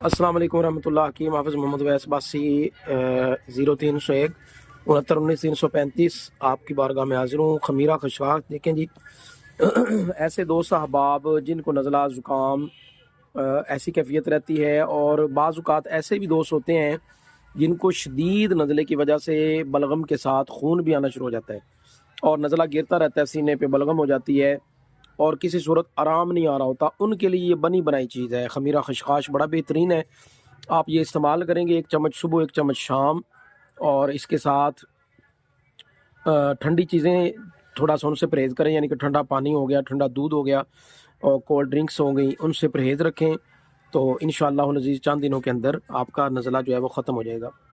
अस्सलाम वालेकुम रहमतुल्लाह हकीम हाफ़िज़ मोहम्मद वैस बासी 0301 69 19 335 आपकी बारगाह में हाज़िर हूँ। खमीरा खशाक देखें जी। ऐसे दोस्त अहबाब जिनको नज़ला ज़ुकाम ऐसी कैफियत रहती है, और बाज़ औक़ात ऐसे भी दोस्त होते हैं जिनको शदीद नज़ले की वजह से बलगम के साथ खून भी आना शुरू हो जाता है और नज़ला गिरता रहता है, सीने पे बलगम हो जाती है और किसी सूरत आराम नहीं आ रहा होता। उनके लिए ये बनी बनाई चीज़ है। खमीरा खशखाश बड़ा बेहतरीन है। आप ये इस्तेमाल करेंगे 1 चम्मच सुबह 1 चम्मच शाम, और इसके साथ ठंडी चीज़ें थोड़ा सा उनसे परहेज़ करें, यानी कि ठंडा पानी हो गया, ठंडा दूध हो गया और कोल्ड ड्रिंक्स हो गई, उनसे परहेज़ रखें। तो इंशाअल्लाह अज़ीज़ चंद दिनों के अंदर आपका नज़ला जो है वो ख़त्म हो जाएगा।